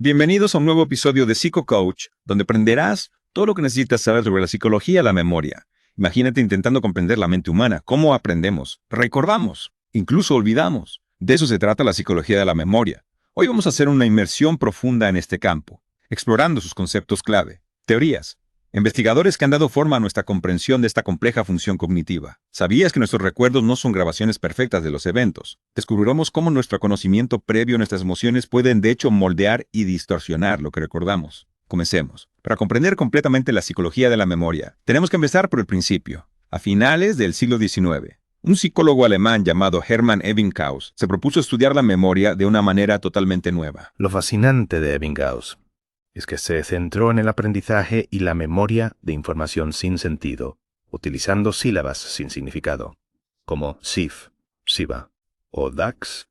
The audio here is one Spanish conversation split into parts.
Bienvenidos a un nuevo episodio de PsicoCoach, donde aprenderás todo lo que necesitas saber sobre la psicología y la memoria. Imagínate intentando comprender la mente humana, cómo aprendemos, recordamos, incluso olvidamos. De eso se trata la psicología de la memoria. Hoy vamos a hacer una inmersión profunda en este campo, explorando sus conceptos clave, teorías, investigadores que han dado forma a nuestra comprensión de esta compleja función cognitiva. ¿Sabías que nuestros recuerdos no son grabaciones perfectas de los eventos? Descubriremos cómo nuestro conocimiento previo a nuestras emociones pueden de hecho moldear y distorsionar lo que recordamos. Comencemos. Para comprender completamente la psicología de la memoria, tenemos que empezar por el principio. A finales del siglo XIX, un psicólogo alemán llamado Hermann Ebbinghaus se propuso estudiar la memoria de una manera totalmente nueva. Lo fascinante de Ebbinghaus es que se centró en el aprendizaje y la memoria de información sin sentido, utilizando sílabas sin significado, como SIF, SIVA o DAX.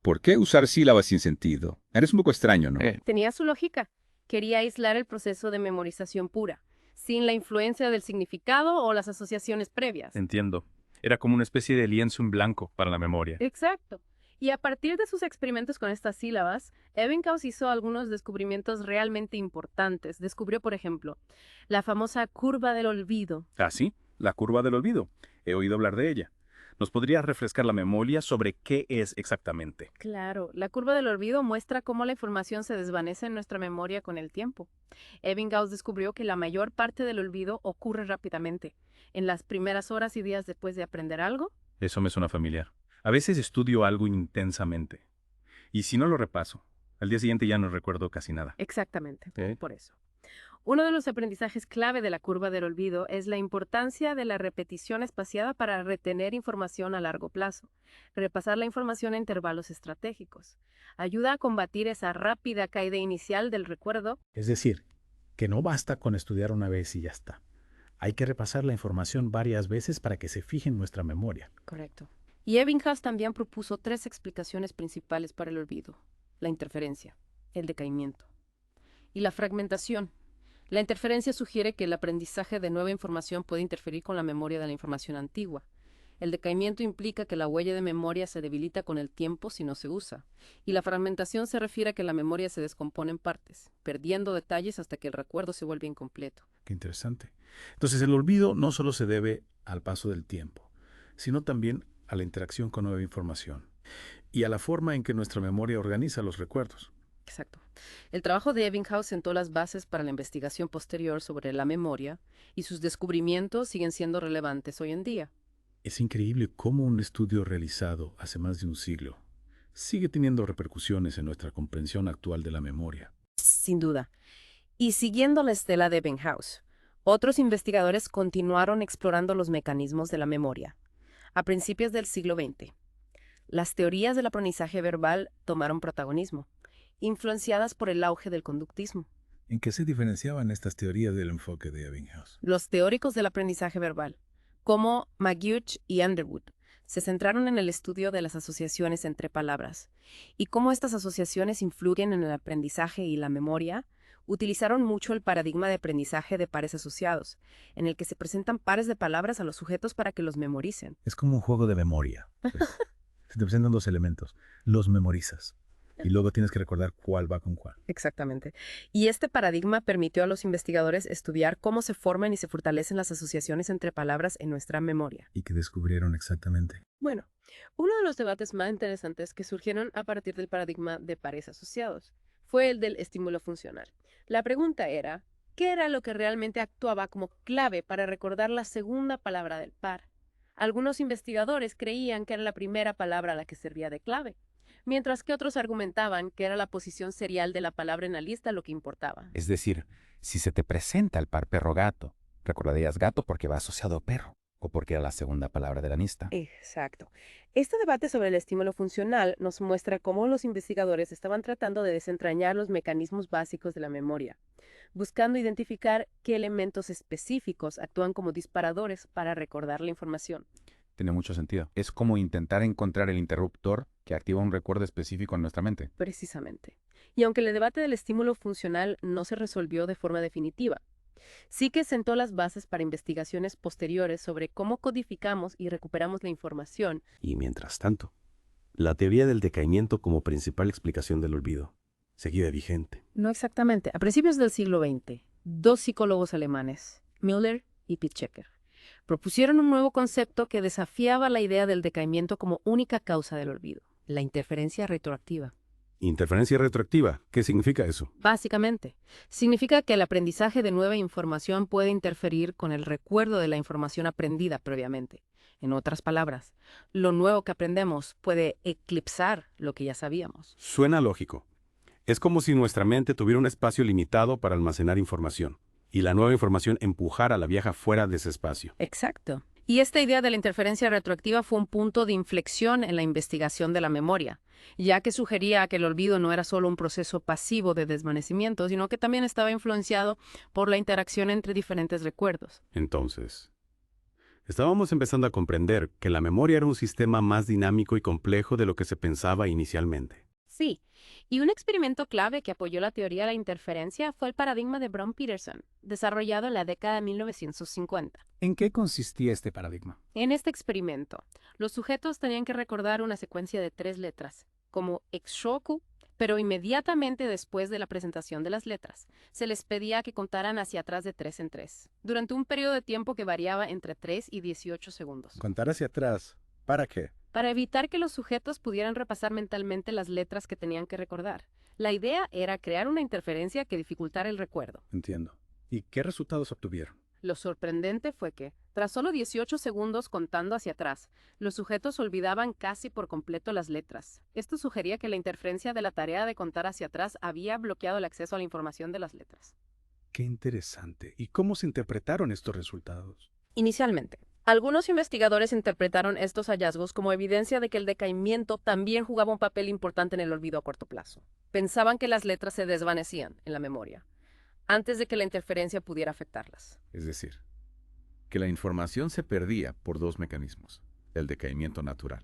¿Por qué usar sílabas sin sentido? Eres un poco extraño, ¿no? Tenía su lógica. Quería aislar el proceso de memorización pura, sin la influencia del significado o las asociaciones previas. Entiendo. Era como una especie de lienzo en blanco para la memoria. Exacto. Y a partir de sus experimentos con estas sílabas, Ebbinghaus hizo algunos descubrimientos realmente importantes. Descubrió, por ejemplo, la famosa curva del olvido. ¿Ah, sí? La curva del olvido. He oído hablar de ella. ¿Nos podrías refrescar la memoria sobre qué es exactamente? Claro, la curva del olvido muestra cómo la información se desvanece en nuestra memoria con el tiempo. Ebbinghaus descubrió que la mayor parte del olvido ocurre rápidamente, en las primeras horas y días después de aprender algo. Eso me suena familiar. A veces estudio algo intensamente. Y si no lo repaso, al día siguiente ya no recuerdo casi nada. Exactamente, ¿Eh? por eso. Uno de los aprendizajes clave de la curva del olvido es la importancia de la repetición espaciada para retener información a largo plazo. Repasar la información a intervalos estratégicos ayuda a combatir esa rápida caída inicial del recuerdo. Es decir, que no basta con estudiar una vez y ya está. Hay que repasar la información varias veces para que se fije en nuestra memoria. Correcto. Y Ebbinghaus también propuso 3 explicaciones principales para el olvido: la interferencia, el decaimiento y la fragmentación. La interferencia sugiere que el aprendizaje de nueva información puede interferir con la memoria de la información antigua. El decaimiento implica que la huella de memoria se debilita con el tiempo si no se usa. Y la fragmentación se refiere a que la memoria se descompone en partes, perdiendo detalles hasta que el recuerdo se vuelve incompleto. Qué interesante. Entonces, el olvido no solo se debe al paso del tiempo, sino también a la interacción con nueva información y a la forma en que nuestra memoria organiza los recuerdos. Exacto. El trabajo de Ebbinghaus sentó las bases para la investigación posterior sobre la memoria, y sus descubrimientos siguen siendo relevantes hoy en día. Es increíble cómo un estudio realizado hace más de un siglo sigue teniendo repercusiones en nuestra comprensión actual de la memoria. Sin duda. Y siguiendo la estela de Ebbinghaus, otros investigadores continuaron explorando los mecanismos de la memoria. A principios del siglo XX, las teorías del aprendizaje verbal tomaron protagonismo, influenciadas por el auge del conductismo. ¿En qué se diferenciaban estas teorías del enfoque de Ebbinghaus? Los teóricos del aprendizaje verbal, como McGeoch y Underwood, se centraron en el estudio de las asociaciones entre palabras y cómo estas asociaciones influyen en el aprendizaje y la memoria. Utilizaron mucho el paradigma de aprendizaje de pares asociados, en el que se presentan pares de palabras a los sujetos para que los memoricen. Es como un juego de memoria. Pues, se te presentan dos elementos, los memorizas y luego tienes que recordar cuál va con cuál. Exactamente. Y este paradigma permitió a los investigadores estudiar cómo se forman y se fortalecen las asociaciones entre palabras en nuestra memoria. ¿Y qué descubrieron exactamente? Bueno, uno de los debates más interesantes que surgieron a partir del paradigma de pares asociados fue el del estímulo funcional. La pregunta era, ¿qué era lo que realmente actuaba como clave para recordar la segunda palabra del par? Algunos investigadores creían que era la primera palabra la que servía de clave, mientras que otros argumentaban que era la posición serial de la palabra en la lista lo que importaba. Es decir, si se te presenta el par perro-gato, recordarías gato porque va asociado a perro o porque era la segunda palabra de la lista. Exacto. Este debate sobre el estímulo funcional nos muestra cómo los investigadores estaban tratando de desentrañar los mecanismos básicos de la memoria, buscando identificar qué elementos específicos actúan como disparadores para recordar la información. Tiene mucho sentido. Es como intentar encontrar el interruptor que activa un recuerdo específico en nuestra mente. Precisamente. Y aunque el debate del estímulo funcional no se resolvió de forma definitiva, sí que sentó las bases para investigaciones posteriores sobre cómo codificamos y recuperamos la información. Y mientras tanto, la teoría del decaimiento como principal explicación del olvido seguía vigente. No exactamente. A principios del siglo XX, dos psicólogos alemanes, Müller y Picheka, propusieron un nuevo concepto que desafiaba la idea del decaimiento como única causa del olvido, la interferencia retroactiva. Interferencia retroactiva, ¿qué significa eso? Básicamente, significa que el aprendizaje de nueva información puede interferir con el recuerdo de la información aprendida previamente. En otras palabras, lo nuevo que aprendemos puede eclipsar lo que ya sabíamos. Suena lógico. Es como si nuestra mente tuviera un espacio limitado para almacenar información, y la nueva información empujara a la vieja fuera de ese espacio. Exacto. Y esta idea de la interferencia retroactiva fue un punto de inflexión en la investigación de la memoria, ya que sugería que el olvido no era solo un proceso pasivo de desvanecimiento, sino que también estaba influenciado por la interacción entre diferentes recuerdos. Entonces, estábamos empezando a comprender que la memoria era un sistema más dinámico y complejo de lo que se pensaba inicialmente. Sí, y un experimento clave que apoyó la teoría de la interferencia fue el paradigma de Brown-Peterson, desarrollado en la década de 1950. ¿En qué consistía este paradigma? En este experimento, los sujetos tenían que recordar una secuencia de 3 letras, como Exshoku, pero inmediatamente después de la presentación de las letras, se les pedía que contaran hacia atrás de 3 en 3, durante un periodo de tiempo que variaba entre 3 y 18 segundos. Contar hacia atrás. ¿Para qué? Para evitar que los sujetos pudieran repasar mentalmente las letras que tenían que recordar. La idea era crear una interferencia que dificultara el recuerdo. Entiendo. ¿Y qué resultados obtuvieron? Lo sorprendente fue que, tras solo 18 segundos contando hacia atrás, los sujetos olvidaban casi por completo las letras. Esto sugería que la interferencia de la tarea de contar hacia atrás había bloqueado el acceso a la información de las letras. Qué interesante. ¿Y cómo se interpretaron estos resultados? Inicialmente, algunos investigadores interpretaron estos hallazgos como evidencia de que el decaimiento también jugaba un papel importante en el olvido a corto plazo. Pensaban que las letras se desvanecían en la memoria antes de que la interferencia pudiera afectarlas. Es decir, que la información se perdía por dos mecanismos, el decaimiento natural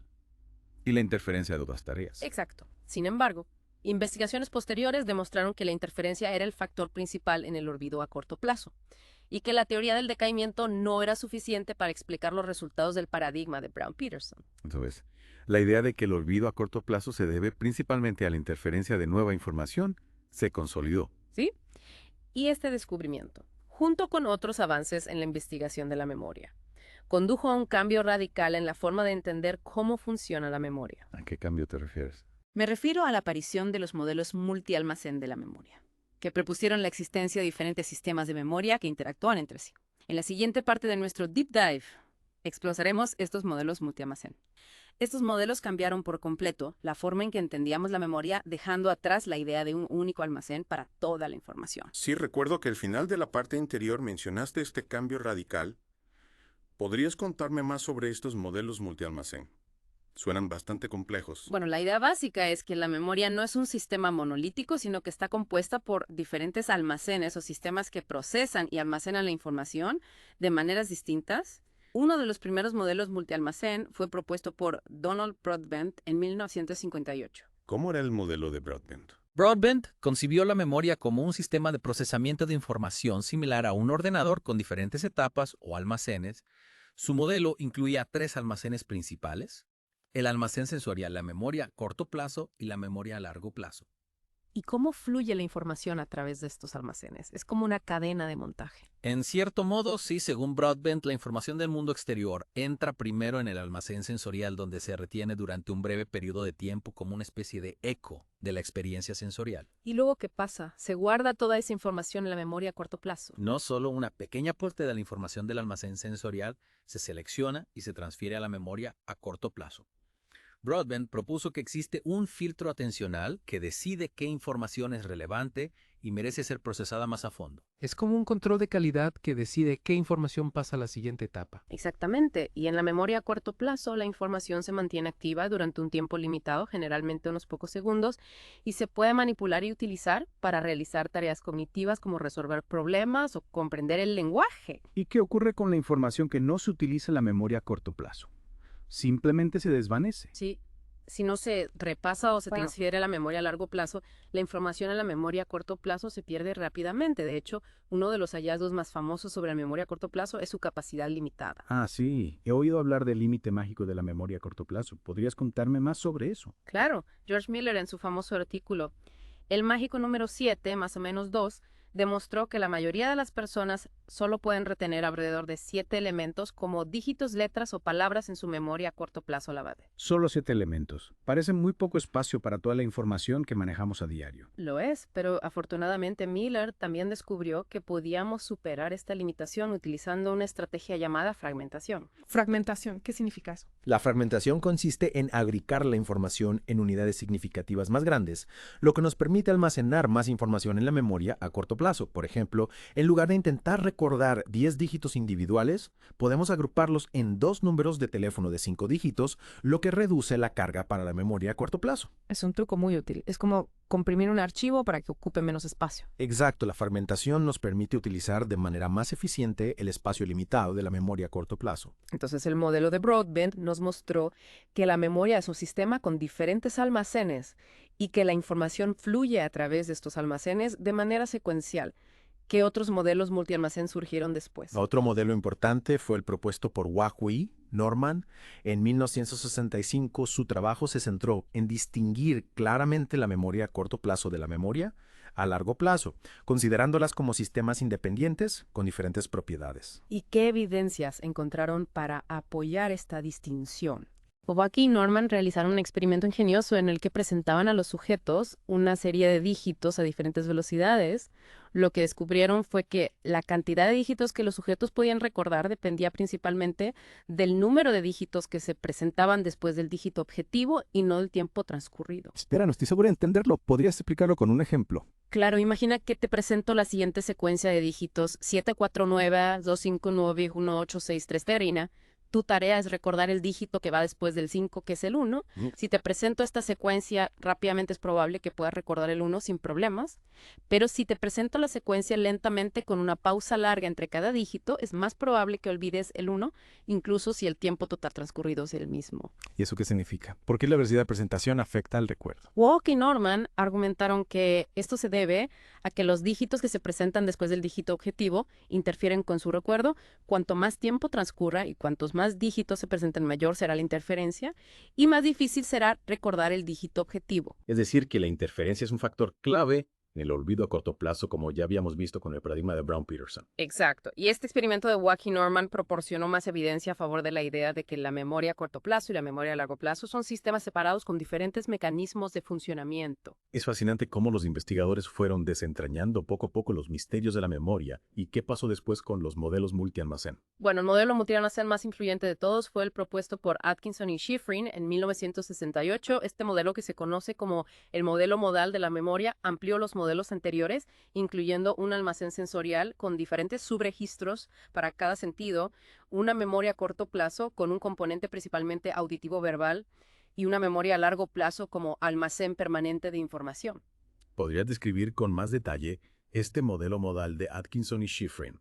y la interferencia de otras tareas. Exacto. Sin embargo, investigaciones posteriores demostraron que la interferencia era el factor principal en el olvido a corto plazo, y que la teoría del decaimiento no era suficiente para explicar los resultados del paradigma de Brown-Peterson. Entonces, la idea de que el olvido a corto plazo se debe principalmente a la interferencia de nueva información se consolidó. ¿Sí? Y este descubrimiento, junto con otros avances en la investigación de la memoria, condujo a un cambio radical en la forma de entender cómo funciona la memoria. ¿A qué cambio te refieres? Me refiero a la aparición de los modelos multialmacén de la memoria, que propusieron la existencia de diferentes sistemas de memoria que interactúan entre sí. En la siguiente parte de nuestro Deep Dive, exploraremos estos modelos multialmacén. Estos modelos cambiaron por completo la forma en que entendíamos la memoria, dejando atrás la idea de un único almacén para toda la información. Sí, recuerdo que al final de la parte anterior mencionaste este cambio radical. ¿Podrías contarme más sobre estos modelos multialmacén? Suenan bastante complejos. Bueno, la idea básica es que la memoria no es un sistema monolítico, sino que está compuesta por diferentes almacenes o sistemas que procesan y almacenan la información de maneras distintas. Uno de los primeros modelos multialmacén fue propuesto por Donald Broadbent en 1958. ¿Cómo era el modelo de Broadbent? Broadbent concibió la memoria como un sistema de procesamiento de información similar a un ordenador con diferentes etapas o almacenes. Su modelo incluía 3 almacenes principales: el almacén sensorial, la memoria a corto plazo y la memoria a largo plazo. ¿Y cómo fluye la información a través de estos almacenes? Es como una cadena de montaje. En cierto modo, sí, según Broadbent, la información del mundo exterior entra primero en el almacén sensorial, donde se retiene durante un breve periodo de tiempo como una especie de eco de la experiencia sensorial. ¿Y luego qué pasa? ¿Se guarda toda esa información en la memoria a corto plazo? No solo una pequeña parte de la información del almacén sensorial se selecciona y se transfiere a la memoria a corto plazo. Broadbent propuso que existe un filtro atencional que decide qué información es relevante y merece ser procesada más a fondo. Es como un control de calidad que decide qué información pasa a la siguiente etapa. Exactamente, y en la memoria a corto plazo la información se mantiene activa durante un tiempo limitado, generalmente unos pocos segundos, y se puede manipular y utilizar para realizar tareas cognitivas como resolver problemas o comprender el lenguaje. ¿Y qué ocurre con la información que no se utiliza en la memoria a corto plazo? Simplemente se desvanece. Sí, si no se repasa o se transfiere a la memoria a largo plazo, la información en la memoria a corto plazo se pierde rápidamente. De hecho, uno de los hallazgos más famosos sobre la memoria a corto plazo es su capacidad limitada. Ah, sí. He oído hablar del límite mágico de la memoria a corto plazo. ¿Podrías contarme más sobre eso? Claro, George Miller en su famoso artículo El mágico número 7, más o menos 2, demostró que la mayoría de las personas solo pueden retener alrededor de 7 elementos como dígitos, letras o palabras en su memoria a corto plazo lavade. Solo 7 elementos. Parece muy poco espacio para toda la información que manejamos a diario. Lo es, pero afortunadamente Miller también descubrió que podíamos superar esta limitación utilizando una estrategia llamada fragmentación. Fragmentación, ¿qué significa eso? La fragmentación consiste en agregar la información en unidades significativas más grandes, lo que nos permite almacenar más información en la memoria a corto plazo. Por ejemplo, en lugar de intentar recordar 10 dígitos individuales, podemos agruparlos en 2 números de teléfono de 5 dígitos, lo que reduce la carga para la memoria a corto plazo. Es un truco muy útil. Es como comprimir un archivo para que ocupe menos espacio. Exacto, la fragmentación nos permite utilizar de manera más eficiente el espacio limitado de la memoria a corto plazo. Entonces el modelo de Broadbent nos mostró que la memoria es un sistema con diferentes almacenes y que la información fluye a través de estos almacenes de manera secuencial. ¿Qué otros modelos multialmacén surgieron después? Otro modelo importante fue el propuesto por Wah-Wee, Norman. En 1965 su trabajo se centró en distinguir claramente la memoria a corto plazo de la memoria a largo plazo, considerándolas como sistemas independientes con diferentes propiedades. ¿Y qué evidencias encontraron para apoyar esta distinción? Wah-Wee y Norman realizaron un experimento ingenioso en el que presentaban a los sujetos una serie de dígitos a diferentes velocidades. Lo que descubrieron fue que la cantidad de dígitos que los sujetos podían recordar dependía principalmente del número de dígitos que se presentaban después del dígito objetivo y no del tiempo transcurrido. Espera, no estoy seguro de entenderlo. ¿Podrías explicarlo con un ejemplo? Claro, imagina que te presento la siguiente secuencia de dígitos 749, 259, 1863 terina. Tu tarea es recordar el dígito que va después del 5, que es el 1. Si te presento esta secuencia, rápidamente es probable que puedas recordar el 1 sin problemas. Pero si te presento la secuencia lentamente con una pausa larga entre cada dígito, es más probable que olvides el 1, incluso si el tiempo total transcurrido es el mismo. ¿Y eso qué significa? ¿Por qué la velocidad de presentación afecta al recuerdo? Walk y Norman argumentaron que esto se debe a que los dígitos que se presentan después del dígito objetivo interfieren con su recuerdo. Cuanto más tiempo transcurra y cuantos más dígitos se presenten, mayor será la interferencia y más difícil será recordar el dígito objetivo. Es decir, que la interferencia es un factor clave en el olvido a corto plazo, como ya habíamos visto con el paradigma de Brown-Peterson. Exacto. Y este experimento de Wack y Norman proporcionó más evidencia a favor de la idea de que la memoria a corto plazo y la memoria a largo plazo son sistemas separados con diferentes mecanismos de funcionamiento. Es fascinante cómo los investigadores fueron desentrañando poco a poco los misterios de la memoria y qué pasó después con los modelos multialmacén. Bueno, el modelo multialmacén más influyente de todos fue el propuesto por Atkinson y Shiffrin en 1968. Este modelo, que se conoce como el modelo modal de la memoria, amplió los modelos anteriores, incluyendo un almacén sensorial con diferentes subregistros para cada sentido, una memoria a corto plazo con un componente principalmente auditivo-verbal y una memoria a largo plazo como almacén permanente de información. ¿Podrías describir con más detalle este modelo modal de Atkinson y Shiffrin?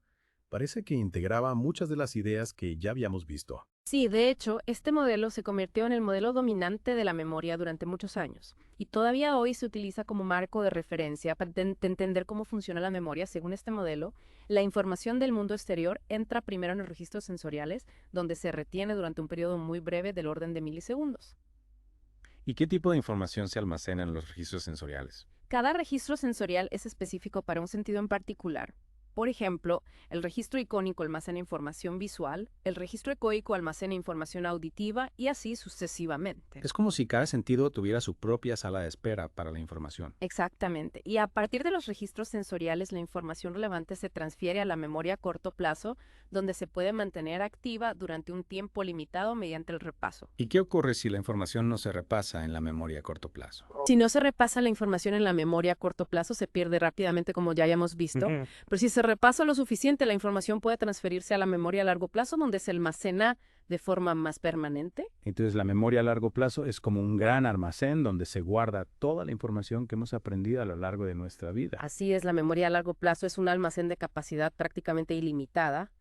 Parece que integraba muchas de las ideas que ya habíamos visto. Sí, de hecho, este modelo se convirtió en el modelo dominante de la memoria durante muchos años y todavía hoy se utiliza como marco de referencia para entender cómo funciona la memoria. Según este modelo, la información del mundo exterior entra primero en los registros sensoriales, donde se retiene durante un periodo muy breve del orden de milisegundos. ¿Y qué tipo de información se almacena en los registros sensoriales? Cada registro sensorial es específico para un sentido en particular. Por ejemplo, el registro icónico almacena información visual, el registro ecoico almacena información auditiva y así sucesivamente. Es como si cada sentido tuviera su propia sala de espera para la información. Exactamente. Y a partir de los registros sensoriales, la información relevante se transfiere a la memoria a corto plazo, donde se puede mantener activa durante un tiempo limitado mediante el repaso. ¿Y qué ocurre si la información no se repasa en la memoria a corto plazo? Si no se repasa la información en la memoria a corto plazo, se pierde rápidamente, como ya hayamos visto. Pero si se repasa lo suficiente, la información puede transferirse a la memoria a largo plazo, donde se almacena de forma más permanente. Entonces la memoria a largo plazo es como un gran almacén donde se guarda toda la información que hemos aprendido a lo largo de nuestra vida. Así es, la memoria a largo plazo es un almacén de capacidad prácticamente ilimitada,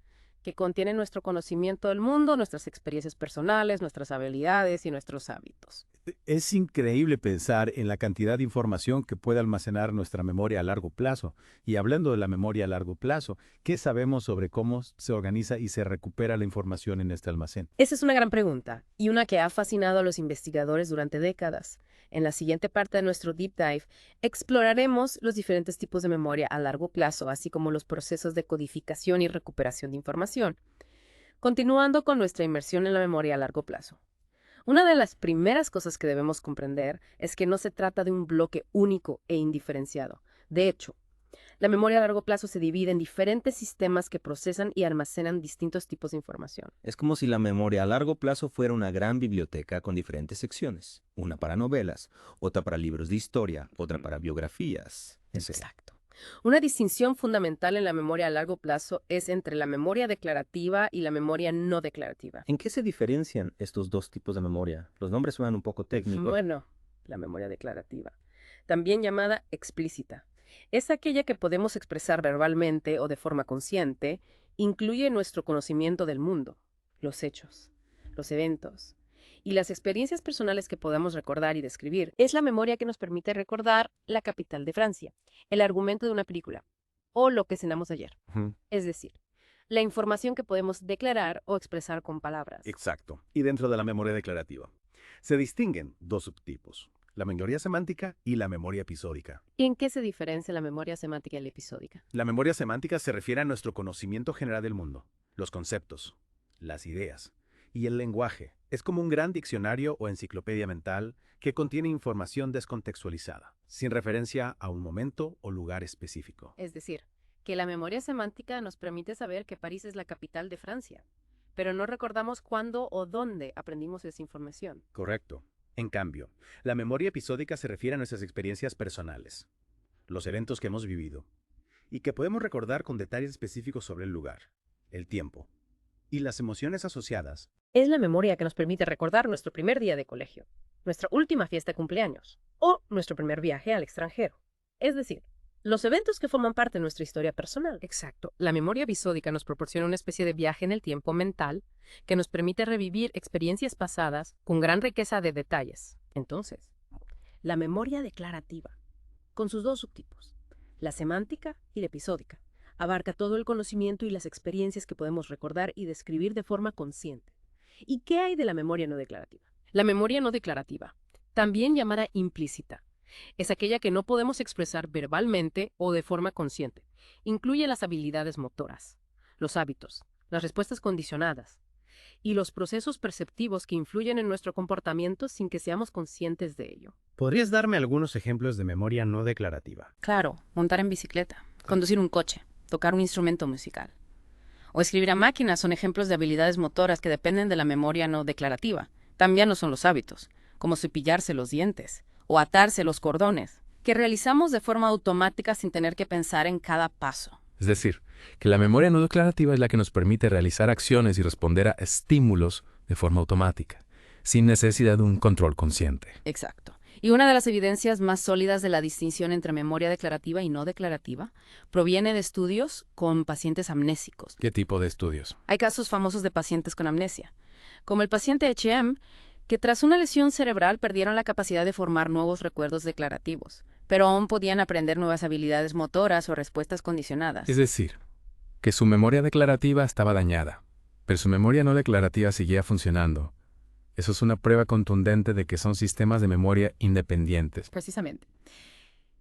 que contiene nuestro conocimiento del mundo, nuestras experiencias personales, nuestras habilidades y nuestros hábitos. Es increíble pensar en la cantidad de información que puede almacenar nuestra memoria a largo plazo. Y hablando de la memoria a largo plazo, ¿qué sabemos sobre cómo se organiza y se recupera la información en este almacén? Esa es una gran pregunta y una que ha fascinado a los investigadores durante décadas. En la siguiente parte de nuestro Deep Dive, exploraremos los diferentes tipos de memoria a largo plazo, así como los procesos de codificación y recuperación de información. Continuando con nuestra inmersión en la memoria a largo plazo. Una de las primeras cosas que debemos comprender es que no se trata de un bloque único e indiferenciado. De hecho, la memoria a largo plazo se divide en diferentes sistemas que procesan y almacenan distintos tipos de información. Es como si la memoria a largo plazo fuera una gran biblioteca con diferentes secciones. Una para novelas, otra para libros de historia, otra para biografías. Exacto. Una distinción fundamental en la memoria a largo plazo es entre la memoria declarativa y la memoria no declarativa. ¿En qué se diferencian estos dos tipos de memoria? Los nombres suenan un poco técnicos. Bueno, la memoria declarativa, también llamada explícita, es aquella que podemos expresar verbalmente o de forma consciente, incluye nuestro conocimiento del mundo, los hechos, los eventos y las experiencias personales que podamos recordar y describir. Es la memoria que nos permite recordar la capital de Francia, el argumento de una película o lo que cenamos ayer. Es decir, la información que podemos declarar o expresar con palabras. Exacto. Y dentro de la memoria declarativa se distinguen dos subtipos: la memoria semántica y la memoria episódica. ¿Y en qué se diferencia la memoria semántica y la episódica? La memoria semántica se refiere a nuestro conocimiento general del mundo, los conceptos, las ideas y el lenguaje. Es como un gran diccionario o enciclopedia mental que contiene información descontextualizada, sin referencia a un momento o lugar específico. Es decir, que la memoria semántica nos permite saber que París es la capital de Francia, pero no recordamos cuándo o dónde aprendimos esa información. Correcto. En cambio, la memoria episódica se refiere a nuestras experiencias personales, los eventos que hemos vivido, y que podemos recordar con detalles específicos sobre el lugar, el tiempo y las emociones asociadas. Es la memoria que nos permite recordar nuestro primer día de colegio, nuestra última fiesta de cumpleaños o nuestro primer viaje al extranjero. Es decir, los eventos que forman parte de nuestra historia personal. Exacto. La memoria episódica nos proporciona una especie de viaje en el tiempo mental que nos permite revivir experiencias pasadas con gran riqueza de detalles. Entonces, la memoria declarativa, con sus dos subtipos, la semántica y la episódica, abarca todo el conocimiento y las experiencias que podemos recordar y describir de forma consciente. ¿Y qué hay de la memoria no declarativa? La memoria no declarativa, también llamada implícita, es aquella que no podemos expresar verbalmente o de forma consciente. Incluye las habilidades motoras, los hábitos, las respuestas condicionadas y los procesos perceptivos que influyen en nuestro comportamiento sin que seamos conscientes de ello. ¿Podrías darme algunos ejemplos de memoria no declarativa? Claro, montar en bicicleta, conducir un coche, tocar un instrumento musical o escribir a máquina son ejemplos de habilidades motoras que dependen de la memoria no declarativa. También lo son los hábitos, como cepillarse los dientes o atarse los cordones, que realizamos de forma automática sin tener que pensar en cada paso. Es decir, que la memoria no declarativa es la que nos permite realizar acciones y responder a estímulos de forma automática, sin necesidad de un control consciente. Exacto. Y una de las evidencias más sólidas de la distinción entre memoria declarativa y no declarativa proviene de estudios con pacientes amnésicos. ¿Qué tipo de estudios? Hay casos famosos de pacientes con amnesia, como el paciente HM, que tras una lesión cerebral perdieron la capacidad de formar nuevos recuerdos declarativos, pero aún podían aprender nuevas habilidades motoras o respuestas condicionadas. Es decir, que su memoria declarativa estaba dañada, pero su memoria no declarativa seguía funcionando. Eso es una prueba contundente de que son sistemas de memoria independientes. Precisamente.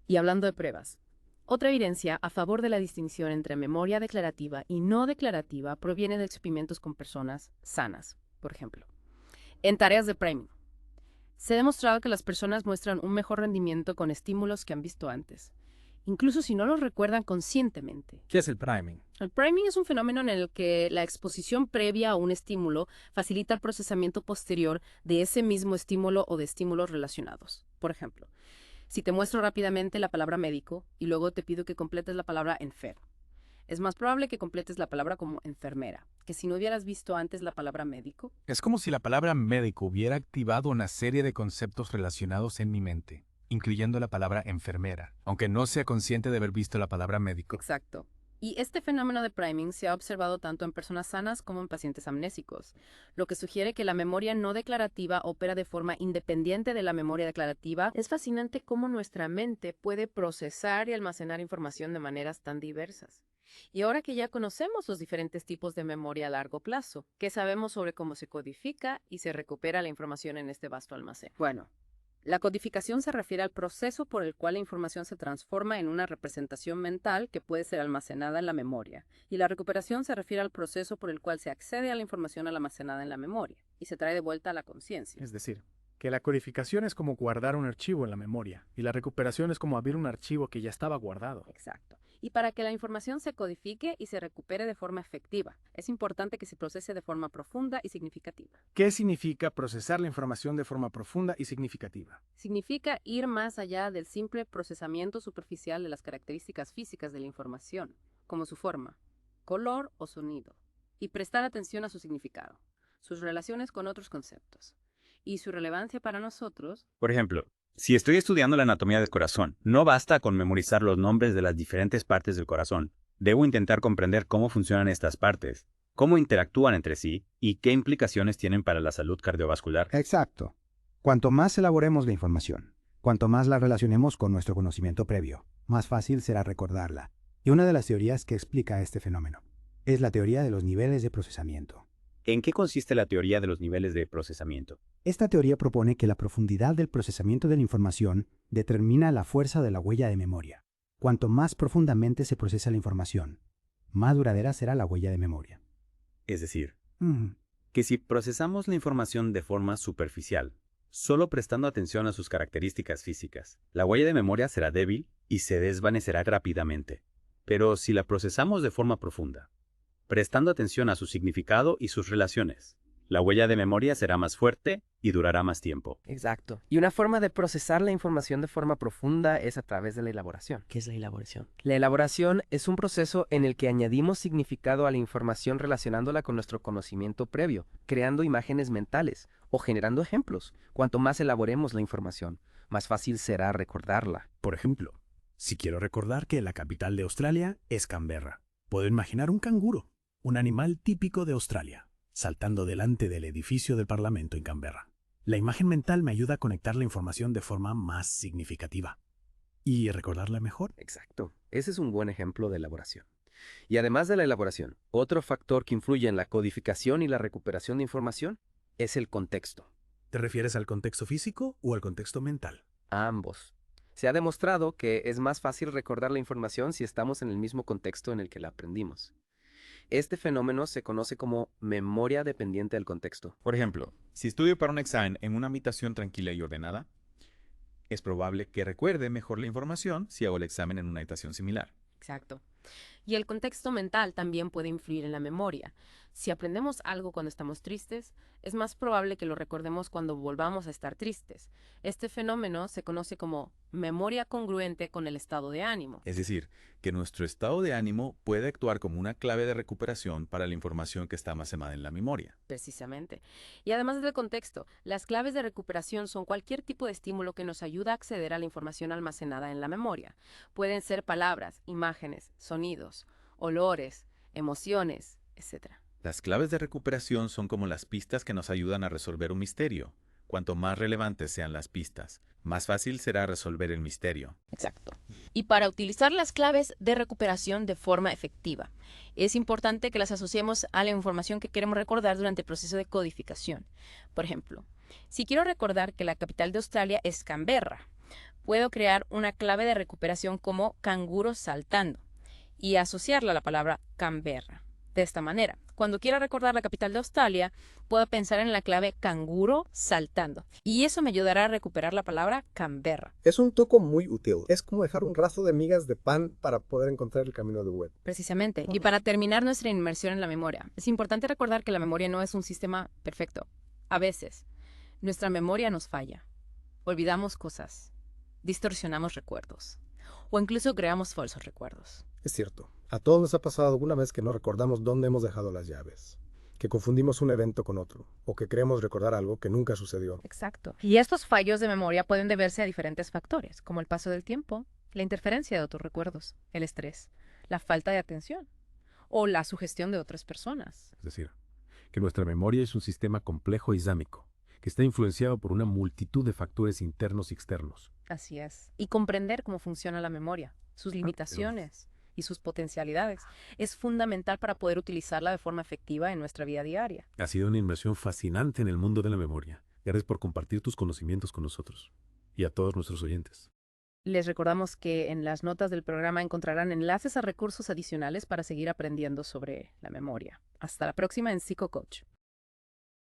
Y hablando de pruebas, otra evidencia a favor de la distinción entre memoria declarativa y no declarativa proviene de experimentos con personas sanas, por ejemplo. En tareas de priming, se ha demostrado que las personas muestran un mejor rendimiento con estímulos que han visto antes, incluso si no los recuerdan conscientemente. ¿Qué es el priming? El priming es un fenómeno en el que la exposición previa a un estímulo facilita el procesamiento posterior de ese mismo estímulo o de estímulos relacionados. Por ejemplo, si te muestro rápidamente la palabra médico y luego te pido que completes la palabra enfermo, es más probable que completes la palabra como enfermera, que si no hubieras visto antes la palabra médico. Es como si la palabra médico hubiera activado una serie de conceptos relacionados en mi mente, incluyendo la palabra enfermera, aunque no sea consciente de haber visto la palabra médico. Exacto. Y este fenómeno de priming se ha observado tanto en personas sanas como en pacientes amnésicos, lo que sugiere que la memoria no declarativa opera de forma independiente de la memoria declarativa. Es fascinante cómo nuestra mente puede procesar y almacenar información de maneras tan diversas. Y ahora que ya conocemos los diferentes tipos de memoria a largo plazo, ¿qué sabemos sobre cómo se codifica y se recupera la información en este vasto almacén? Bueno, La codificación se refiere al proceso por el cual la información se transforma en una representación mental que puede ser almacenada en la memoria, y la recuperación se refiere al proceso por el cual se accede a la información almacenada en la memoria y se trae de vuelta a la conciencia. Es decir, que la codificación es como guardar un archivo en la memoria y la recuperación es como abrir un archivo que ya estaba guardado. Exacto. Y para que la información se codifique y se recupere de forma efectiva, es importante que se procese de forma profunda y significativa. ¿Qué significa procesar la información de forma profunda y significativa? Significa ir más allá del simple procesamiento superficial de las características físicas de la información, como su forma, color o sonido, y prestar atención a su significado, sus relaciones con otros conceptos, y su relevancia para nosotros. Por ejemplo, si estoy estudiando la anatomía del corazón, no basta con memorizar los nombres de las diferentes partes del corazón. Debo intentar comprender cómo funcionan estas partes, cómo interactúan entre sí y qué implicaciones tienen para la salud cardiovascular. Exacto. Cuanto más elaboremos la información, cuanto más la relacionemos con nuestro conocimiento previo, más fácil será recordarla. Y una de las teorías que explica este fenómeno es la teoría de los niveles de procesamiento. ¿En qué consiste la teoría de los niveles de procesamiento? Esta teoría propone que la profundidad del procesamiento de la información determina la fuerza de la huella de memoria. Cuanto más profundamente se procesa la información, más duradera será la huella de memoria. Es decir, que si procesamos la información de forma superficial, solo prestando atención a sus características físicas, la huella de memoria será débil y se desvanecerá rápidamente. Pero si la procesamos de forma profunda, prestando atención a su significado y sus relaciones, la huella de memoria será más fuerte y durará más tiempo. Exacto. Y una forma de procesar la información de forma profunda es a través de la elaboración. ¿Qué es la elaboración? La elaboración es un proceso en el que añadimos significado a la información relacionándola con nuestro conocimiento previo, creando imágenes mentales o generando ejemplos. Cuanto más elaboremos la información, más fácil será recordarla. Por ejemplo, si quiero recordar que la capital de Australia es Canberra, puedo imaginar un canguro, un animal típico de Australia, saltando delante del edificio del Parlamento en Canberra. La imagen mental me ayuda a conectar la información de forma más significativa y recordarla mejor. Exacto. Ese es un buen ejemplo de elaboración. Y además de la elaboración, otro factor que influye en la codificación y la recuperación de información es el contexto. ¿Te refieres al contexto físico o al contexto mental? A ambos. Se ha demostrado que es más fácil recordar la información si estamos en el mismo contexto en el que la aprendimos. Este fenómeno se conoce como memoria dependiente del contexto. Por ejemplo, si estudio para un examen en una habitación tranquila y ordenada, es probable que recuerde mejor la información si hago el examen en una habitación similar. Exacto. Y el contexto mental también puede influir en la memoria. Si aprendemos algo cuando estamos tristes, es más probable que lo recordemos cuando volvamos a estar tristes. Este fenómeno se conoce como memoria congruente con el estado de ánimo. Es decir, que nuestro estado de ánimo puede actuar como una clave de recuperación para la información que está almacenada en la memoria. Precisamente. Y además del contexto, las claves de recuperación son cualquier tipo de estímulo que nos ayuda a acceder a la información almacenada en la memoria. Pueden ser palabras, imágenes, sonidos, olores, emociones, etc. Las claves de recuperación son como las pistas que nos ayudan a resolver un misterio. Cuanto más relevantes sean las pistas, más fácil será resolver el misterio. Exacto. Y para utilizar las claves de recuperación de forma efectiva, es importante que las asociemos a la información que queremos recordar durante el proceso de codificación. Por ejemplo, si quiero recordar que la capital de Australia es Canberra, puedo crear una clave de recuperación como canguro saltando y asociarla a la palabra Canberra. De esta manera, cuando quiera recordar la capital de Australia, puedo pensar en la clave canguro saltando. Y eso me ayudará a recuperar la palabra Canberra. Es un truco muy útil. Es como dejar un rastro de migas de pan para poder encontrar el camino de web. Precisamente. Y para terminar nuestra inmersión en la memoria, es importante recordar que la memoria no es un sistema perfecto. A veces, nuestra memoria nos falla. Olvidamos cosas. Distorsionamos recuerdos. O incluso creamos falsos recuerdos. Es cierto. A todos nos ha pasado alguna vez que no recordamos dónde hemos dejado las llaves, que confundimos un evento con otro, o que creemos recordar algo que nunca sucedió. Exacto. Y estos fallos de memoria pueden deberse a diferentes factores, como el paso del tiempo, la interferencia de otros recuerdos, el estrés, la falta de atención, o la sugestión de otras personas. Es decir, que nuestra memoria es un sistema complejo y dinámico, que está influenciado por una multitud de factores internos y externos. Así es. Y comprender cómo funciona la memoria, sus limitaciones y sus potencialidades, es fundamental para poder utilizarla de forma efectiva en nuestra vida diaria. Ha sido una inmersión fascinante en el mundo de la memoria. Gracias por compartir tus conocimientos con nosotros. y a todos nuestros oyentes. Les recordamos que en las notas del programa encontrarán enlaces a recursos adicionales para seguir aprendiendo sobre la memoria. Hasta la próxima en PsychoCoach.